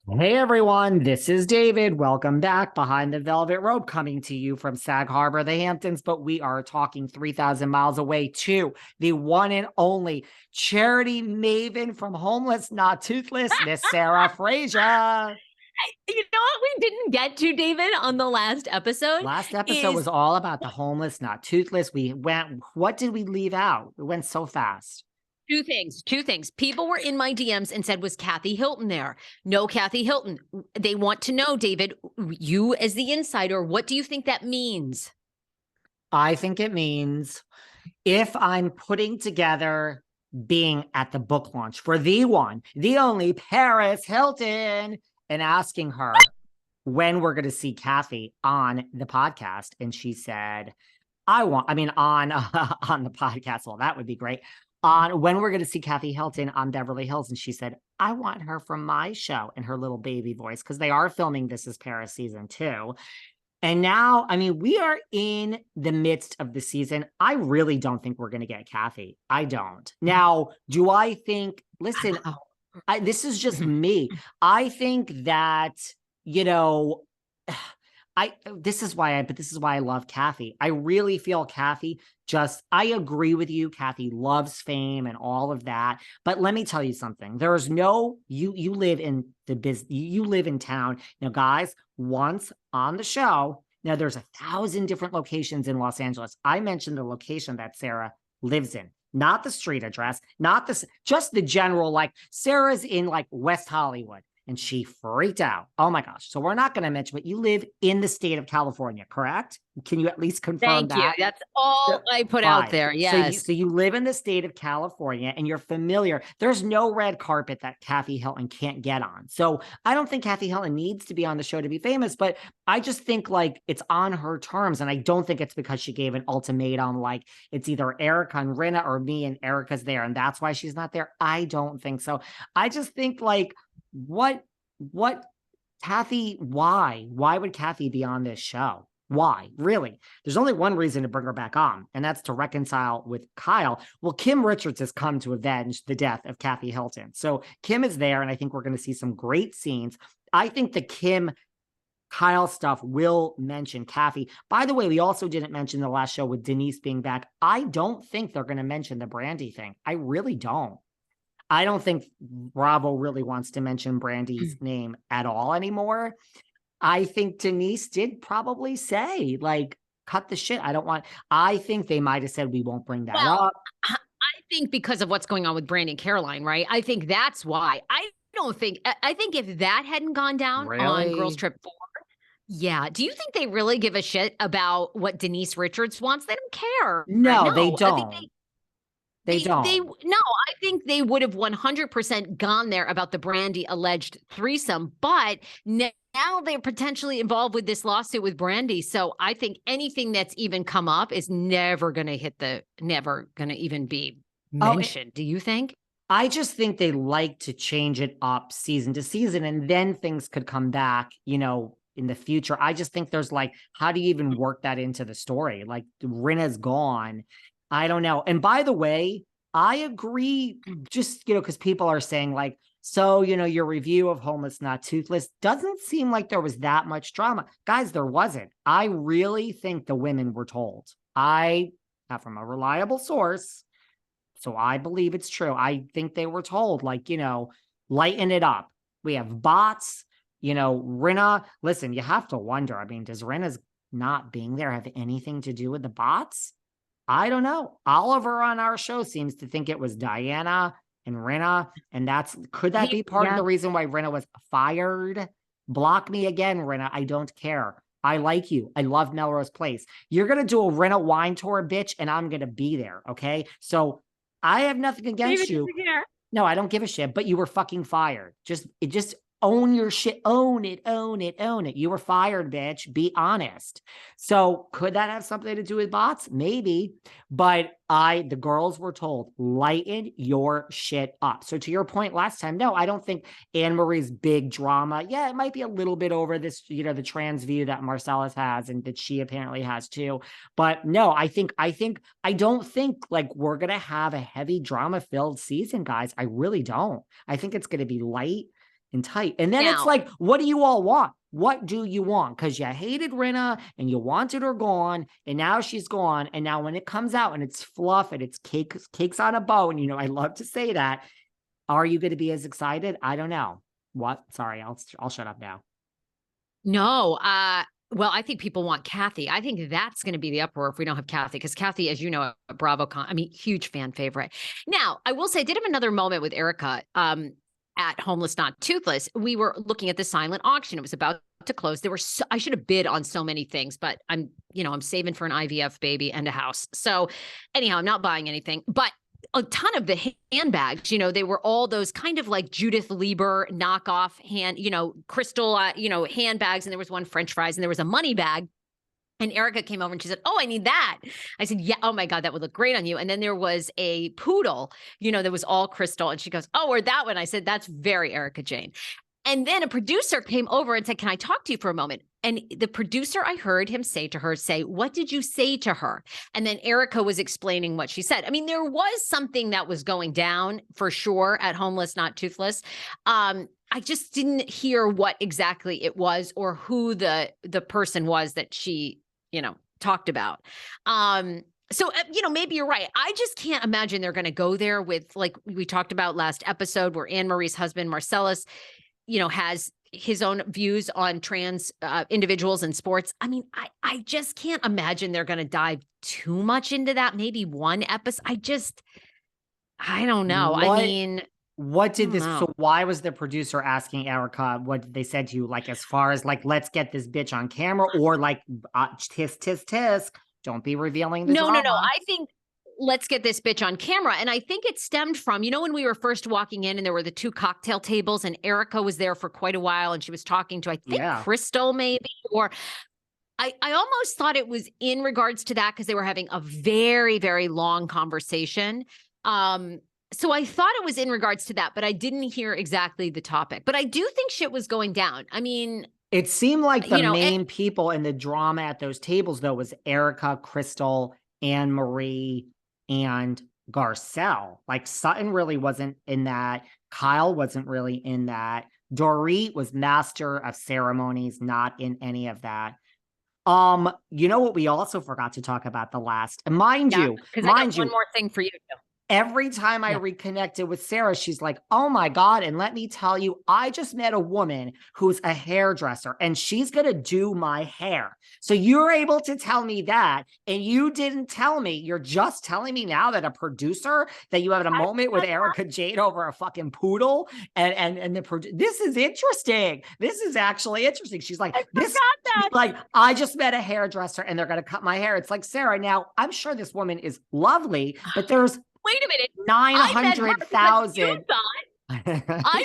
Hey everyone, this is David. Welcome back behind the velvet rope, coming to you from Sag Harbor, the Hamptons. But we are talking 3,000 miles away to the one and only charity maven from Homeless Not Toothless, Miss Sarah Frazier. You know what we didn't get to, David, on the last episode? Last episode was all about the homeless, not toothless. What did we leave out? It went so fast. Two things. People were in my DMs and said, was Kathy Hilton there? No, Kathy Hilton. They want to know, David, you as the insider, what do you think that means? I think it means if I'm putting together being at the book launch for the one, the only Paris Hilton and asking her when we're going to see Kathy on the podcast. And she said, on the podcast. Well, that would be great. On when we're going to see Kathy Hilton on Beverly Hills. And she said, I want her from my show in her little baby voice, because they are filming This Is Paris season 2. And now, we are in the midst of the season. I really don't think we're going to get Kathy. I don't. Now, do I think, listen, this is just me. I think that, this is why I love Kathy. I really feel Kathy I agree with you. Kathy loves fame and all of that. But let me tell you something. There's you live in the business, you live in town. Now, guys, once on the show, now there's 1,000 different locations in Los Angeles. I mentioned the location that Sarah lives in, not the street address, just the general, like Sarah's in like West Hollywood. And she freaked out. Oh my gosh. So we're not going to mention, but you live in the state of California, correct? Can you at least confirm that? Thank you. That's all I put out there. Yes. So you live in the state of California and you're familiar. There's no red carpet that Kathy Hilton can't get on. So I don't think Kathy Hilton needs to be on the show to be famous, but I just think like it's on her terms. And I don't think it's because she gave an ultimatum, like it's either Erika and Rinna or me and Erika's there, and that's why she's not there. I don't think so. I just think like, what Kathy, why would Kathy be on this show? Why? Really? There's only one reason to bring her back on, and that's to reconcile with Kyle. Well, Kim Richards has come to avenge the death of Kathy Hilton. So Kim is there, and I think we're going to see some great scenes. I think the Kim Kyle stuff will mention Kathy. By the way, we also didn't mention the last show with Denise being back. I don't think they're going to mention the Brandy thing. I really don't. I don't think Bravo really wants to mention Brandy's name at all anymore. I think Denise did probably say, like, cut the shit. I think they might have said, we won't bring that up. I think because of what's going on with Brandy and Caroline, right? I think that's why. I think if that hadn't gone down on Girls Trip 4, yeah. Do you think they really give a shit about what Denise Richards wants? They don't care. No, they don't. They don't. I think they would have 100% gone there about the Brandy alleged threesome, but now they're potentially involved with this lawsuit with Brandy. So I think anything that's even come up is never going to even be mentioned. Do you think? I just think they like to change it up season to season, and then things could come back, in the future. I just think there's like, how do you even work that into the story? Like, Rinna's gone. I don't know. And by the way, I agree, just, because people are saying like, so, your review of Homeless Not Toothless doesn't seem like there was that much drama. Guys, there wasn't. I really think the women were told. I have from a reliable source, so I believe it's true. I think they were told, like, lighten it up. We have bots, Rinna. Listen, you have to wonder. Does Rinna's not being there have anything to do with the bots? I don't know. Oliver on our show seems to think it was Diana and Rinna, and could that be part of the reason why Rinna was fired? Block me again, Rinna. I don't care. I like you. I love Melrose Place. You're going to do a Rinna wine tour, bitch, and I'm going to be there, okay? So I have nothing against you. No, I don't give a shit, but you were fucking fired. Just own your shit. Own it. You were fired, bitch. Be honest. So could that have something to do with bots? Maybe. But the girls were told, lighten your shit up. So to your point last time, no, I don't think Anne-Marie's big drama. Yeah, it might be a little bit over this, the trans view that Marcellus has and that she apparently has too. But no, I don't think like we're going to have a heavy drama filled season, guys. I really don't. I think it's going to be light. and tight. And then it's Now, like, what do you all want? What do you want? Because you hated Rinna and you wanted her gone, and now she's gone. And now when it comes out and it's fluff and it's cakes on a bone, you know, I love to say that. Are you going to be as excited? I don't know. What? Sorry, I'll shut up now. no, well, I think people want Kathy. I think that's going to be the uproar if we don't have Kathy, because Kathy, as you know, at BravoCon, I mean, huge fan favorite. Now, I will say, I did have another moment with Erika at Homeless Not Toothless. We were looking at the silent auction. It was about to close. There were I should have bid on so many things, but I'm saving for an IVF baby and a house. So anyhow, I'm not buying anything, but a ton of the handbags, they were all those kind of like Judith Lieber knockoff crystal, handbags. And there was one French fries and there was a money bag. And Erika came over and she said, "Oh, I need that." I said, "Yeah. Oh my God, that would look great on you." And then there was a poodle, that was all crystal. And she goes, "Oh, or that one." I said, "That's very Erika Jayne." And then a producer came over and said, "Can I talk to you for a moment?" And the producer, I heard him say to her, "What did you say to her?" And then Erika was explaining what she said. I mean, there was something that was going down for sure at Homeless Not Toothless. I just didn't hear what exactly it was or who the person was that she, talked about. So, maybe you're right. I just can't imagine they're going to go there with, like we talked about last episode, where Anne Marie's husband, Marcellus, has his own views on trans individuals in sports. I mean, I just can't imagine they're going to dive too much into that. Maybe one episode. I don't know. What did this? know. So why was the producer asking Erika what they said to you? Like, as far as like, let's get this bitch on camera, or like, tisk, tisk, tisk, don't be revealing the drama. No. I think let's get this bitch on camera. And I think it stemmed from, when we were first walking in and there were the two cocktail tables and Erika was there for quite a while and she was talking to, I think, Crystal maybe, or I almost thought it was in regards to that because they were having a very, very long conversation. So I thought it was in regards to that, but I didn't hear exactly the topic. But I do think shit was going down. I mean, it seemed like the main people in the drama at those tables, though, was Erika, Crystal, Anne Marie, and Garcelle. Like, Sutton really wasn't in that. Kyle wasn't really in that. Dorit was master of ceremonies, not in any of that. You know what we also forgot to talk about the last, and mind you, because I got one more thing for you too. Every time I reconnected with Sarah, she's like, "Oh my God." And let me tell you, I just met a woman who's a hairdresser and she's going to do my hair. So you're able to tell me that. And you didn't tell me. You're just telling me now that a producer, that you had a moment with Erika Jayne over a fucking poodle. And this is interesting. This is actually interesting. She's like, I just met a hairdresser and they're going to cut my hair. It's like, Sarah, now I'm sure this woman is lovely, but there's, wait a minute, 900,000. I